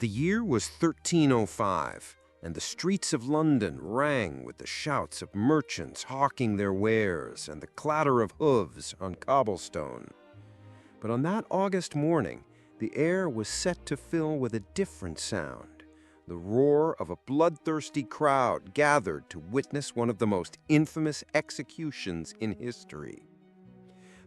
The year was 1305, and the streets of London rang with the shouts of merchants hawking their wares and the clatter of hooves on cobblestone. But on that August morning, the air was set to fill with a different sound, the roar of a bloodthirsty crowd gathered to witness one of the most infamous executions in history.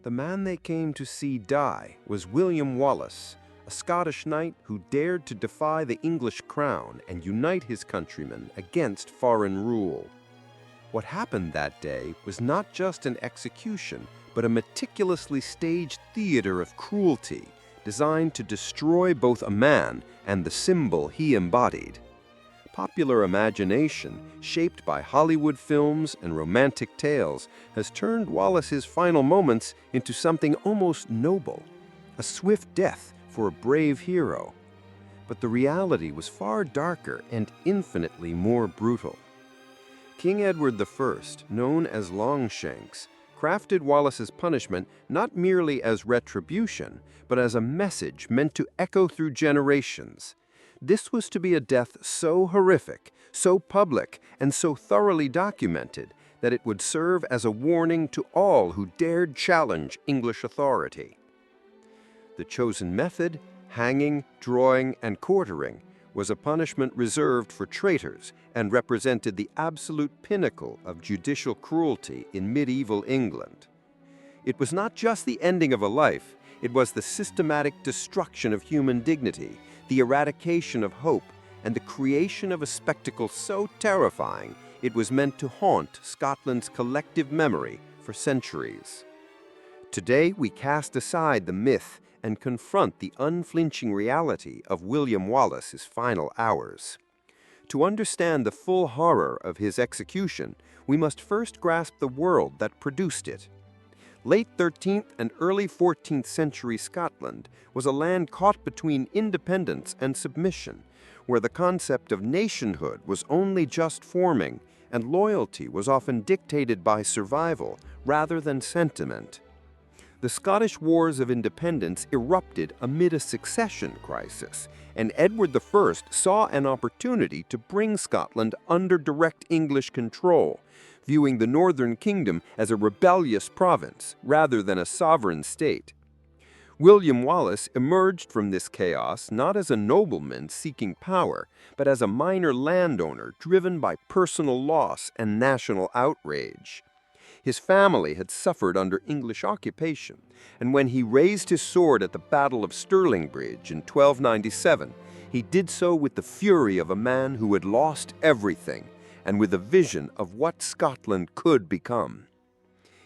The man they came to see die was William Wallace, a Scottish knight who dared to defy the English crown and unite his countrymen against foreign rule. What happened that day was not just an execution, but a meticulously staged theater of cruelty designed to destroy both a man and the symbol he embodied. Popular imagination, shaped by Hollywood films and romantic tales, has turned Wallace's final moments into something almost noble, a swift death for a brave hero. But the reality was far darker and infinitely more brutal. King Edward I, known as Longshanks, crafted Wallace's punishment not merely as retribution, but as a message meant to echo through generations. This was to be a death so horrific, so public, and so thoroughly documented that it would serve as a warning to all who dared challenge English authority. The chosen method, hanging, drawing, and quartering, was a punishment reserved for traitors and represented the absolute pinnacle of judicial cruelty in medieval England. It was not just the ending of a life, it was the systematic destruction of human dignity, the eradication of hope, and the creation of a spectacle so terrifying it was meant to haunt Scotland's collective memory for centuries. Today we cast aside the myth and confront the unflinching reality of William Wallace's final hours. To understand the full horror of his execution, we must first grasp the world that produced it. Late 13th and early 14th century Scotland was a land caught between independence and submission, where the concept of nationhood was only just forming and loyalty was often dictated by survival rather than sentiment. The Scottish Wars of Independence erupted amid a succession crisis, and Edward I saw an opportunity to bring Scotland under direct English control, viewing the Northern Kingdom as a rebellious province rather than a sovereign state. William Wallace emerged from this chaos not as a nobleman seeking power, but as a minor landowner driven by personal loss and national outrage. His family had suffered under English occupation, and when he raised his sword at the Battle of Stirling Bridge in 1297, he did so with the fury of a man who had lost everything, and with a vision of what Scotland could become.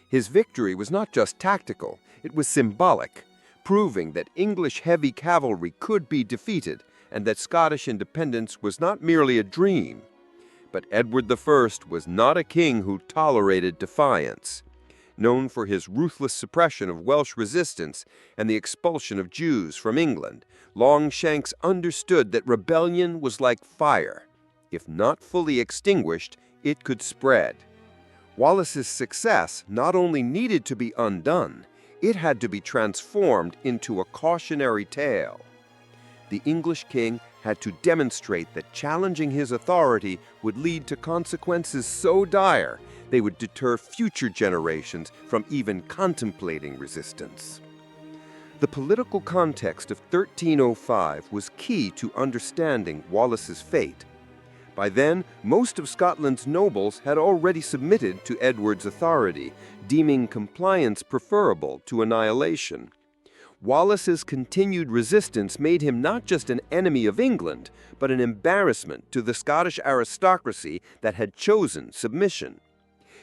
His victory was not just tactical, it was symbolic, proving that English heavy cavalry could be defeated and that Scottish independence was not merely a dream. But Edward I was not a king who tolerated defiance. Known for his ruthless suppression of Welsh resistance and the expulsion of Jews from England, Longshanks understood that rebellion was like fire. If not fully extinguished, it could spread. Wallace's success not only needed to be undone, it had to be transformed into a cautionary tale. The English king had to demonstrate that challenging his authority would lead to consequences so dire they would deter future generations from even contemplating resistance. The political context of 1305 was key to understanding Wallace's fate. By then, most of Scotland's nobles had already submitted to Edward's authority, deeming compliance preferable to annihilation. Wallace's continued resistance made him not just an enemy of England, but an embarrassment to the Scottish aristocracy that had chosen submission.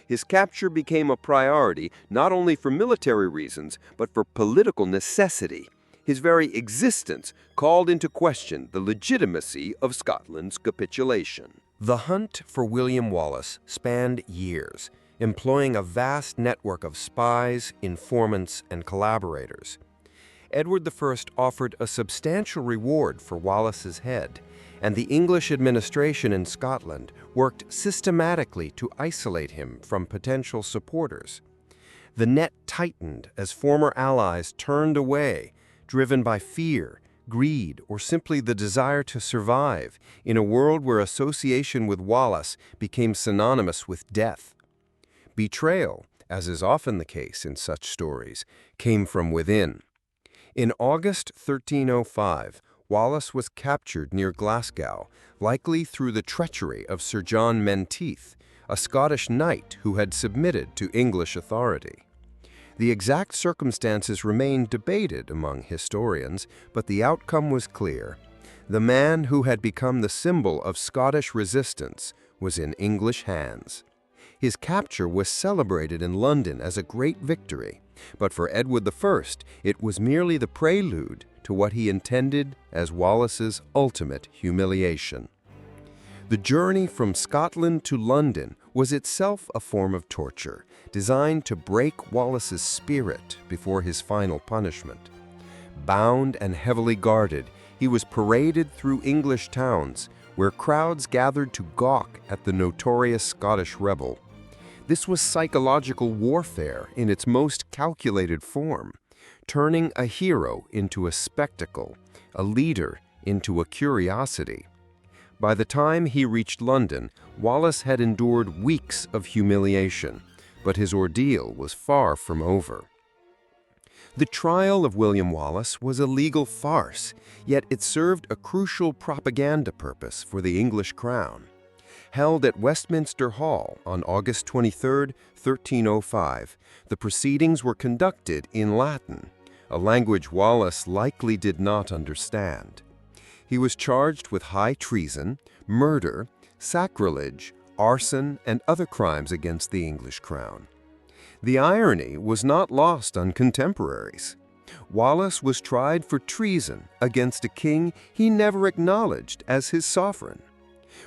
His capture became a priority not only for military reasons, but for political necessity. His very existence called into question the legitimacy of Scotland's capitulation. The hunt for William Wallace spanned years, employing a vast network of spies, informants, and collaborators. Edward I offered a substantial reward for Wallace's head, and the English administration in Scotland worked systematically to isolate him from potential supporters. The net tightened as former allies turned away, driven by fear, greed, or simply the desire to survive in a world where association with Wallace became synonymous with death. Betrayal, as is often the case in such stories, came from within. In August 1305, Wallace was captured near Glasgow, likely through the treachery of Sir John Menteith, a Scottish knight who had submitted to English authority. The exact circumstances remain debated among historians, but the outcome was clear. The man who had become the symbol of Scottish resistance was in English hands. His capture was celebrated in London as a great victory, but for Edward I, it was merely the prelude to what he intended as Wallace's ultimate humiliation. The journey from Scotland to London was itself a form of torture, designed to break Wallace's spirit before his final punishment. Bound and heavily guarded, he was paraded through English towns, where crowds gathered to gawk at the notorious Scottish rebel. This was psychological warfare in its most calculated form, turning a hero into a spectacle, a leader into a curiosity. By the time he reached London, Wallace had endured weeks of humiliation, but his ordeal was far from over. The trial of William Wallace was a legal farce, yet it served a crucial propaganda purpose for the English crown. Held at Westminster Hall on August 23, 1305, the proceedings were conducted in Latin, a language Wallace likely did not understand. He was charged with high treason, murder, sacrilege, arson, and other crimes against the English crown. The irony was not lost on contemporaries. Wallace was tried for treason against a king he never acknowledged as his sovereign.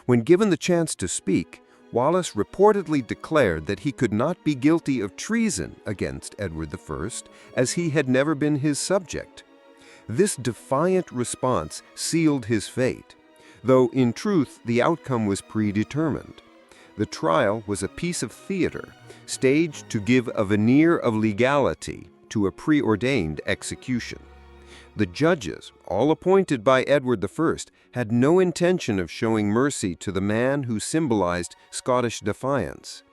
When given the chance to speak, Wallace reportedly declared that he could not be guilty of treason against Edward I, as he had never been his subject. This defiant response sealed his fate, though in truth the outcome was predetermined. The trial was a piece of theater, staged to give a veneer of legality to a preordained execution. The judges, all appointed by Edward I, had no intention of showing mercy to the man who symbolized Scottish defiance.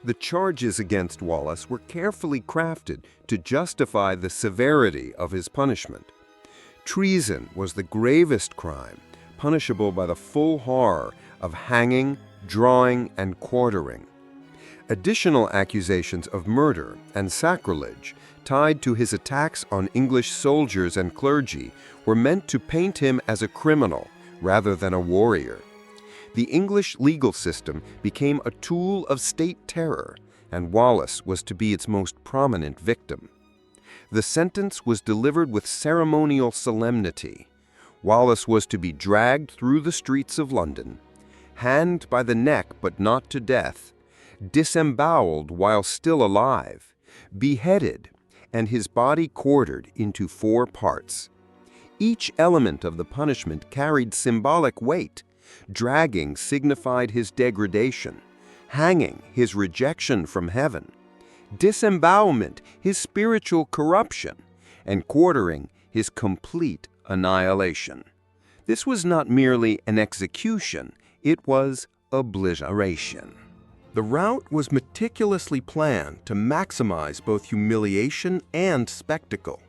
The charges against Wallace were carefully crafted to justify the severity of his punishment. Treason was the gravest crime, punishable by the full horror of hanging, drawing, and quartering. Additional accusations of murder and sacrilege tied to his attacks on English soldiers and clergy were meant to paint him as a criminal rather than a warrior. The English legal system became a tool of state terror, and Wallace was to be its most prominent victim. The sentence was delivered with ceremonial solemnity. Wallace was to be dragged through the streets of London, hanged by the neck but not to death, disemboweled while still alive, beheaded, and his body quartered into 4 parts. Each element of the punishment carried symbolic weight. Dragging signified his degradation, hanging his rejection from heaven, disembowelment his spiritual corruption, and quartering his complete annihilation. This was not merely an execution, it was obliteration. The route was meticulously planned to maximize both humiliation and spectacle.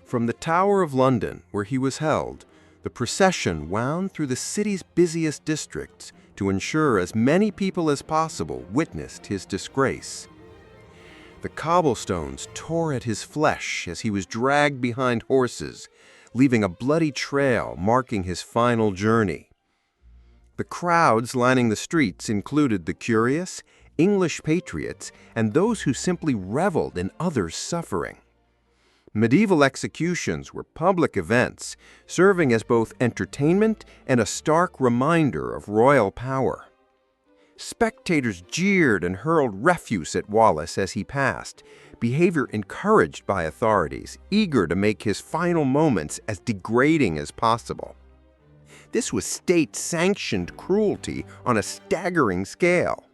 From the Tower of London, where he was held, the procession wound through the city's busiest districts to ensure as many people as possible witnessed his disgrace. The cobblestones tore at his flesh as he was dragged behind horses, leaving a bloody trail marking his final journey. The crowds lining the streets included the curious, English patriots, and those who simply reveled in others' suffering. Medieval executions were public events, serving as both entertainment and a stark reminder of royal power. Spectators jeered and hurled refuse at Wallace as he passed, behavior encouraged by authorities, eager to make his final moments as degrading as possible. This was state-sanctioned cruelty on a staggering scale.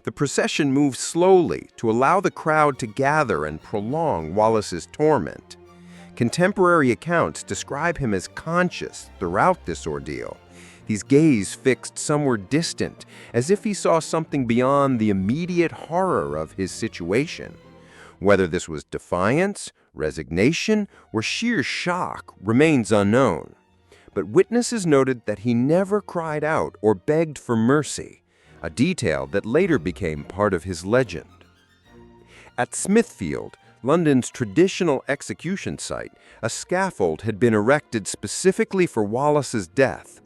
The procession moved slowly to allow the crowd to gather and prolong Wallace's torment. Contemporary accounts describe him as conscious throughout this ordeal, his gaze fixed somewhere distant, as if he saw something beyond the immediate horror of his situation. Whether this was defiance, resignation, or sheer shock remains unknown. But witnesses noted that he never cried out or begged for mercy, a detail that later became part of his legend. At Smithfield, London's traditional execution site, a scaffold had been erected specifically for Wallace's death.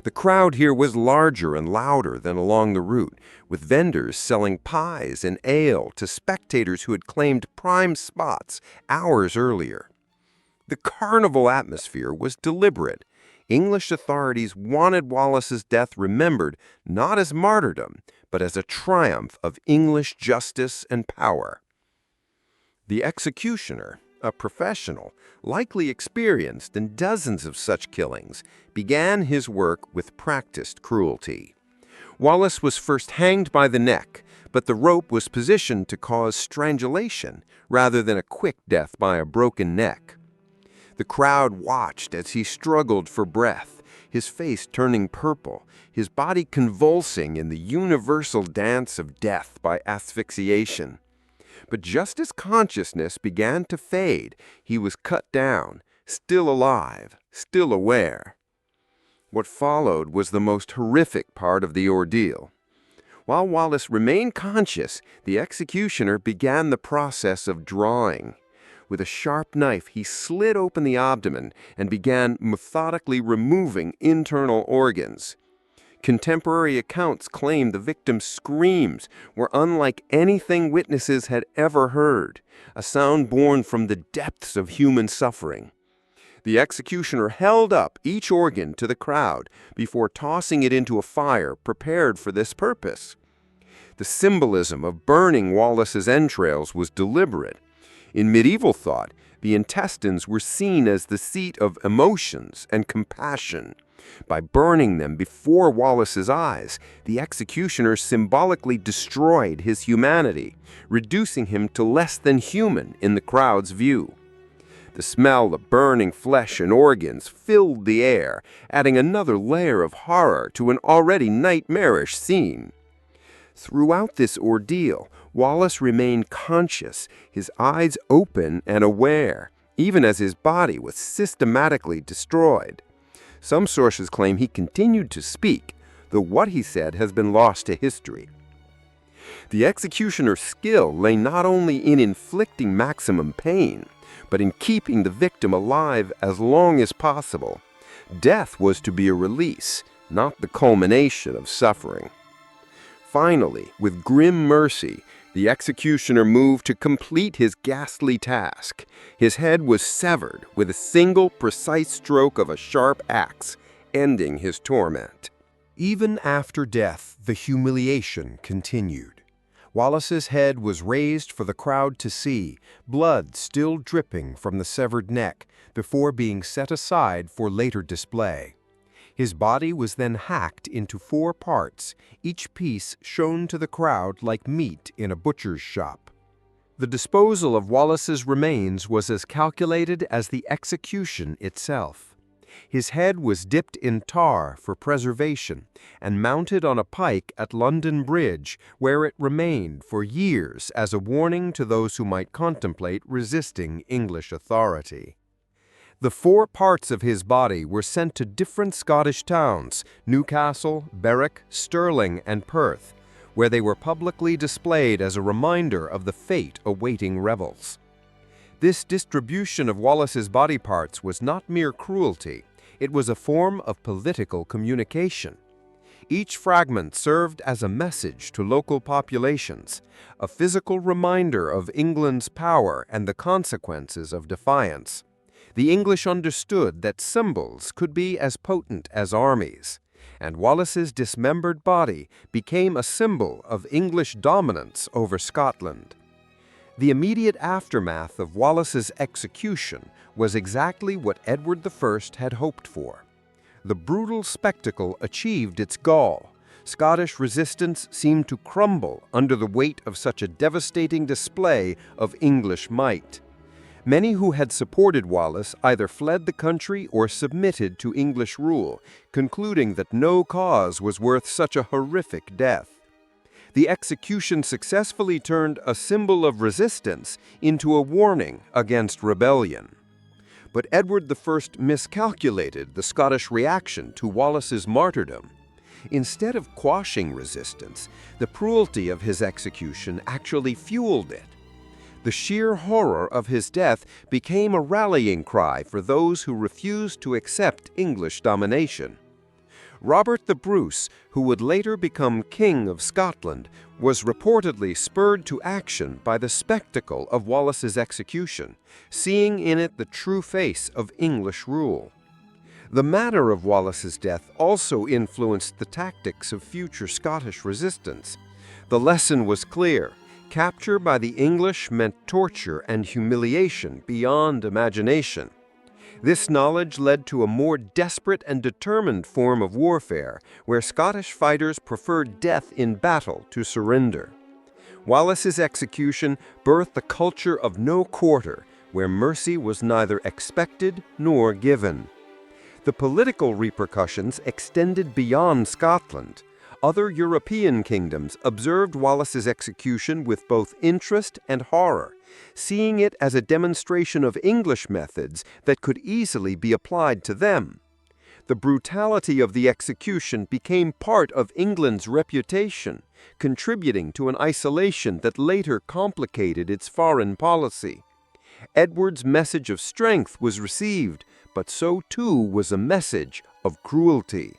The crowd here was larger and louder than along the route, with vendors selling pies and ale to spectators who had claimed prime spots hours earlier. The carnival atmosphere was deliberate. English authorities wanted Wallace's death remembered not as martyrdom, but as a triumph of English justice and power. The executioner, a professional, likely experienced in dozens of such killings, began his work with practiced cruelty. Wallace was first hanged by the neck, but the rope was positioned to cause strangulation rather than a quick death by a broken neck. The crowd watched as he struggled for breath, his face turning purple, his body convulsing in the universal dance of death by asphyxiation. But just as consciousness began to fade, he was cut down, still alive, still aware. What followed was the most horrific part of the ordeal. While Wallace remained conscious, the executioner began the process of drawing. With a sharp knife, he slit open the abdomen and began methodically removing internal organs. Contemporary accounts claim the victim's screams were unlike anything witnesses had ever heard, a sound born from the depths of human suffering. The executioner held up each organ to the crowd before tossing it into a fire prepared for this purpose. The symbolism of burning Wallace's entrails was deliberate. In medieval thought, the intestines were seen as the seat of emotions and compassion. By burning them before Wallace's eyes, the executioner symbolically destroyed his humanity, reducing him to less than human in the crowd's view. The smell of burning flesh and organs filled the air, adding another layer of horror to an already nightmarish scene. Throughout this ordeal, Wallace remained conscious, his eyes open and aware, even as his body was systematically destroyed. Some sources claim he continued to speak, though what he said has been lost to history. The executioner's skill lay not only in inflicting maximum pain, but in keeping the victim alive as long as possible. Death was to be a release, not the culmination of suffering. Finally, with grim mercy, the executioner moved to complete his ghastly task. His head was severed with a single precise stroke of a sharp axe, ending his torment. Even after death, the humiliation continued. Wallace's head was raised for the crowd to see, blood still dripping from the severed neck, before being set aside for later display. His body was then hacked into 4 parts, each piece shown to the crowd like meat in a butcher's shop. The disposal of Wallace's remains was as calculated as the execution itself. His head was dipped in tar for preservation and mounted on a pike at London Bridge, where it remained for years as a warning to those who might contemplate resisting English authority. The 4 parts of his body were sent to different Scottish towns, Newcastle, Berwick, Stirling, and Perth, where they were publicly displayed as a reminder of the fate awaiting rebels. This distribution of Wallace's body parts was not mere cruelty, it was a form of political communication. Each fragment served as a message to local populations, a physical reminder of England's power and the consequences of defiance. The English understood that symbols could be as potent as armies, and Wallace's dismembered body became a symbol of English dominance over Scotland. The immediate aftermath of Wallace's execution was exactly what Edward I had hoped for. The brutal spectacle achieved its goal. Scottish resistance seemed to crumble under the weight of such a devastating display of English might. Many who had supported Wallace either fled the country or submitted to English rule, concluding that no cause was worth such a horrific death. The execution successfully turned a symbol of resistance into a warning against rebellion. But Edward I miscalculated the Scottish reaction to Wallace's martyrdom. Instead of quashing resistance, the cruelty of his execution actually fueled it. The sheer horror of his death became a rallying cry for those who refused to accept English domination. Robert the Bruce, who would later become King of Scotland, was reportedly spurred to action by the spectacle of Wallace's execution, seeing in it the true face of English rule. The manner of Wallace's death also influenced the tactics of future Scottish resistance. The lesson was clear. Capture by the English meant torture and humiliation beyond imagination. This knowledge led to a more desperate and determined form of warfare, where Scottish fighters preferred death in battle to surrender. Wallace's execution birthed a culture of no quarter, where mercy was neither expected nor given. The political repercussions extended beyond Scotland. Other European kingdoms observed Wallace's execution with both interest and horror, seeing it as a demonstration of English methods that could easily be applied to them. The brutality of the execution became part of England's reputation, contributing to an isolation that later complicated its foreign policy. Edward's message of strength was received, but so too was a message of cruelty.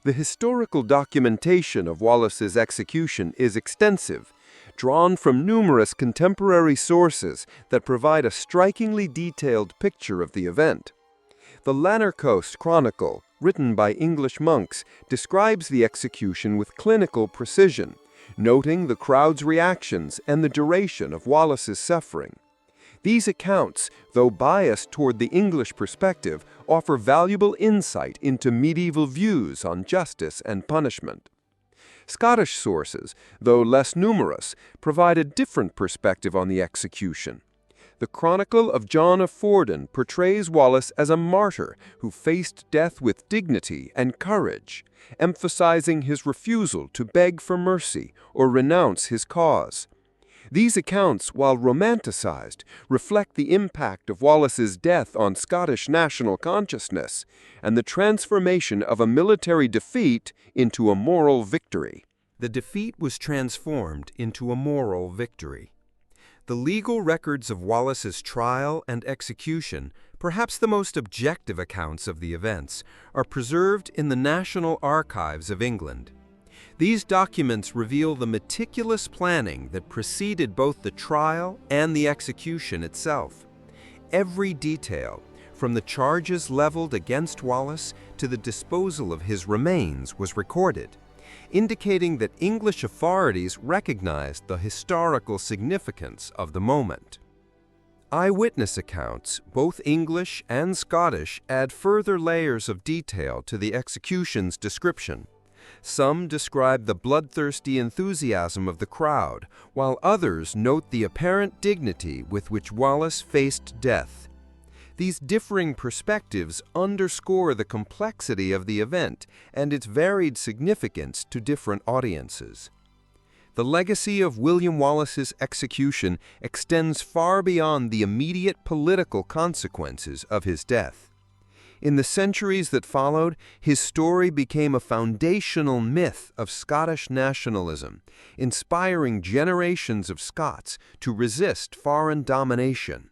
The historical documentation of Wallace's execution is extensive, drawn from numerous contemporary sources that provide a strikingly detailed picture of the event. The Lanark Coast Chronicle, written by English monks, describes the execution with clinical precision, noting the crowd's reactions and the duration of Wallace's suffering. These accounts, though biased toward the English perspective, offer valuable insight into medieval views on justice and punishment. Scottish sources, though less numerous, provide a different perspective on the execution. The Chronicle of John of Fordun portrays Wallace as a martyr who faced death with dignity and courage, emphasizing his refusal to beg for mercy or renounce his cause. These accounts, while romanticized, reflect the impact of Wallace's death on Scottish national consciousness and the transformation of a military defeat into a moral victory. The defeat was transformed into a moral victory. The legal records of Wallace's trial and execution, perhaps the most objective accounts of the events, are preserved in the National Archives of England. These documents reveal the meticulous planning that preceded both the trial and the execution itself. Every detail, from the charges leveled against Wallace to the disposal of his remains, was recorded, indicating that English authorities recognized the historical significance of the moment. Eyewitness accounts, both English and Scottish, add further layers of detail to the execution's description. Some describe the bloodthirsty enthusiasm of the crowd, while others note the apparent dignity with which Wallace faced death. These differing perspectives underscore the complexity of the event and its varied significance to different audiences. The legacy of William Wallace's execution extends far beyond the immediate political consequences of his death. In the centuries that followed, his story became a foundational myth of Scottish nationalism, inspiring generations of Scots to resist foreign domination.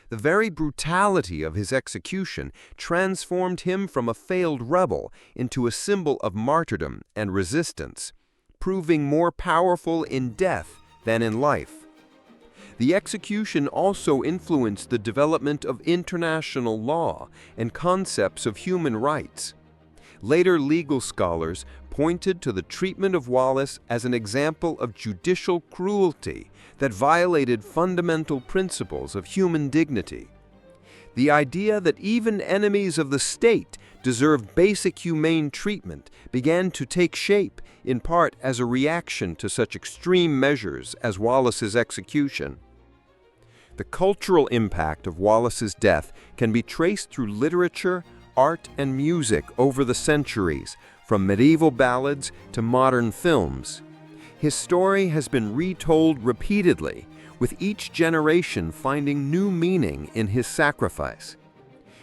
The very brutality of his execution transformed him from a failed rebel into a symbol of martyrdom and resistance, proving more powerful in death than in life. The execution also influenced the development of international law and concepts of human rights. Later legal scholars pointed to the treatment of Wallace as an example of judicial cruelty that violated fundamental principles of human dignity. The idea that even enemies of the state deserved basic humane treatment began to take shape, in part as a reaction to such extreme measures as Wallace's execution. The cultural impact of Wallace's death can be traced through literature, art, and music over the centuries, from medieval ballads to modern films. His story has been retold repeatedly, with each generation finding new meaning in his sacrifice.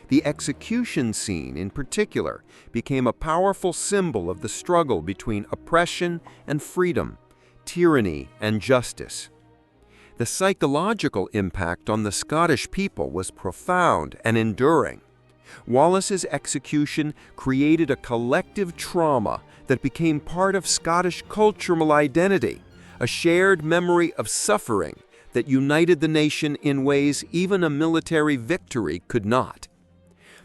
The execution scene, in particular, became a powerful symbol of the struggle between oppression and freedom, tyranny and justice. The psychological impact on the Scottish people was profound and enduring. Wallace's execution created a collective trauma that became part of Scottish cultural identity, a shared memory of suffering that united the nation in ways even a military victory could not.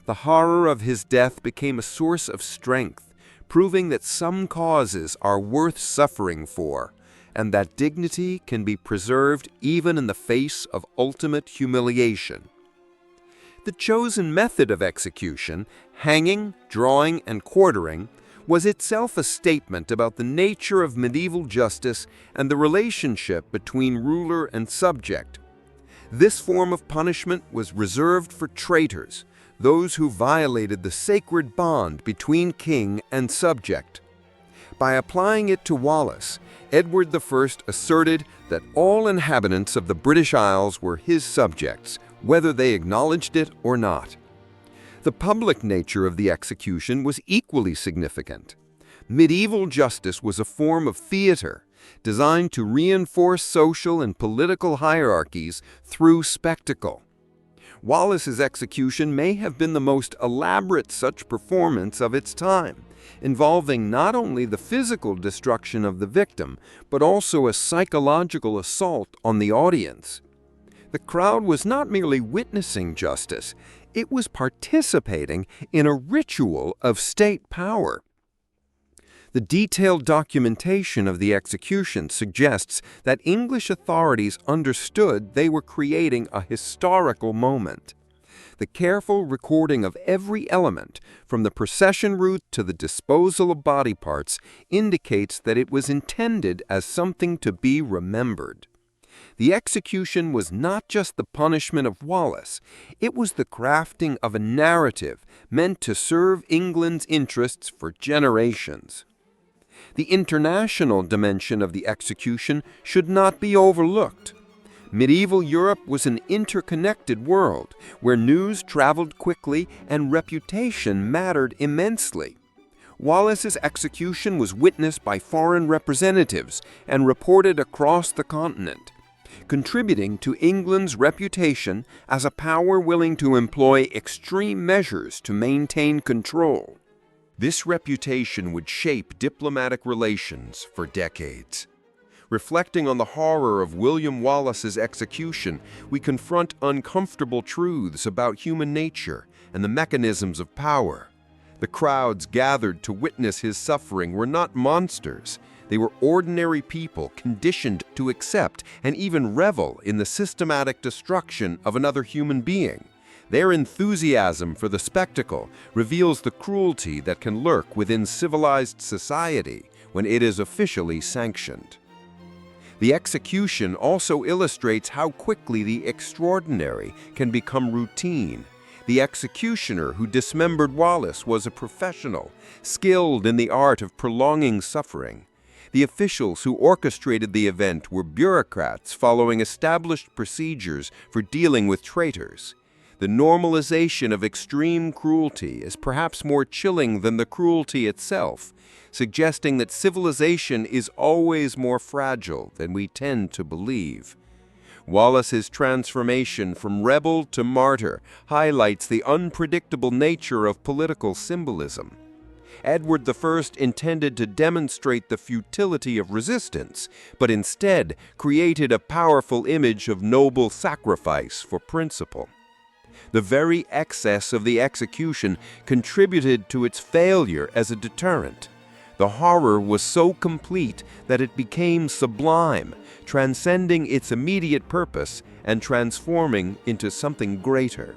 The horror of his death became a source of strength, proving that some causes are worth suffering for, and that dignity can be preserved even in the face of ultimate humiliation. The chosen method of execution, hanging, drawing, and quartering, was itself a statement about the nature of medieval justice and the relationship between ruler and subject. This form of punishment was reserved for traitors, those who violated the sacred bond between king and subject. By applying it to Wallace, Edward I asserted that all inhabitants of the British Isles were his subjects, whether they acknowledged it or not. The public nature of the execution was equally significant. Medieval justice was a form of theater designed to reinforce social and political hierarchies through spectacle. Wallace's execution may have been the most elaborate such performance of its time, involving not only the physical destruction of the victim, but also a psychological assault on the audience. The crowd was not merely witnessing justice, it was participating in a ritual of state power. The detailed documentation of the execution suggests that English authorities understood they were creating a historical moment. The careful recording of every element, from the procession route to the disposal of body parts, indicates that it was intended as something to be remembered. The execution was not just the punishment of Wallace, it was the crafting of a narrative meant to serve England's interests for generations. The international dimension of the execution should not be overlooked. Medieval Europe was an interconnected world where news traveled quickly and reputation mattered immensely. Wallace's execution was witnessed by foreign representatives and reported across the continent, contributing to England's reputation as a power willing to employ extreme measures to maintain control. This reputation would shape diplomatic relations for decades. Reflecting on the horror of William Wallace's execution, we confront uncomfortable truths about human nature and the mechanisms of power. The crowds gathered to witness his suffering were not monsters. They were ordinary people conditioned to accept and even revel in the systematic destruction of another human being. Their enthusiasm for the spectacle reveals the cruelty that can lurk within civilized society when it is officially sanctioned. The execution also illustrates how quickly the extraordinary can become routine. The executioner who dismembered Wallace was a professional, skilled in the art of prolonging suffering. The officials who orchestrated the event were bureaucrats following established procedures for dealing with traitors. The normalization of extreme cruelty is perhaps more chilling than the cruelty itself, suggesting that civilization is always more fragile than we tend to believe. Wallace's transformation from rebel to martyr highlights the unpredictable nature of political symbolism. Edward I intended to demonstrate the futility of resistance, but instead created a powerful image of noble sacrifice for principle. The very excess of the execution contributed to its failure as a deterrent. The horror was so complete that it became sublime, transcending its immediate purpose and transforming into something greater.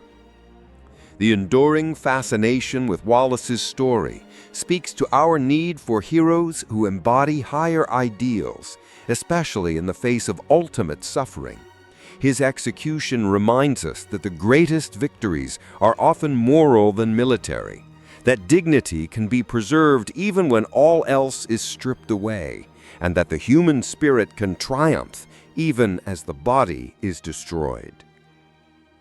The enduring fascination with Wallace's story speaks to our need for heroes who embody higher ideals, especially in the face of ultimate suffering. His execution reminds us that the greatest victories are often moral than military, that dignity can be preserved even when all else is stripped away, and that the human spirit can triumph even as the body is destroyed.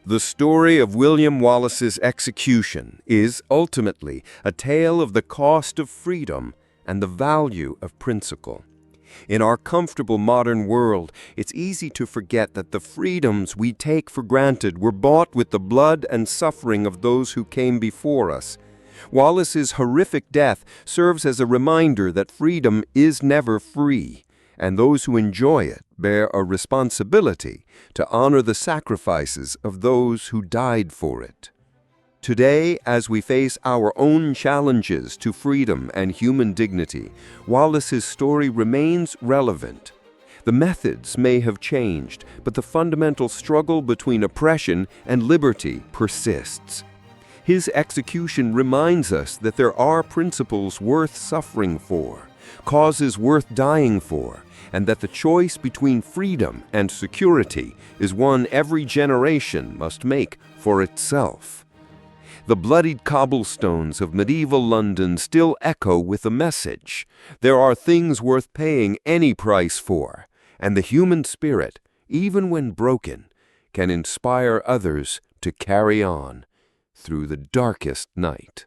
The story of William Wallace's execution is ultimately a tale of the cost of freedom and the value of principle. In our comfortable modern world, it's easy to forget that the freedoms we take for granted were bought with the blood and suffering of those who came before us. Wallace's horrific death serves as a reminder that freedom is never free, and those who enjoy it bear a responsibility to honor the sacrifices of those who died for it. Today, as we face our own challenges to freedom and human dignity, Wallace's story remains relevant. The methods may have changed, but the fundamental struggle between oppression and liberty persists. His execution reminds us that there are principles worth suffering for, causes worth dying for, and that the choice between freedom and security is one every generation must make for itself. The bloodied cobblestones of medieval London still echo with a message. There are things worth paying any price for, and the human spirit, even when broken, can inspire others to carry on through the darkest night.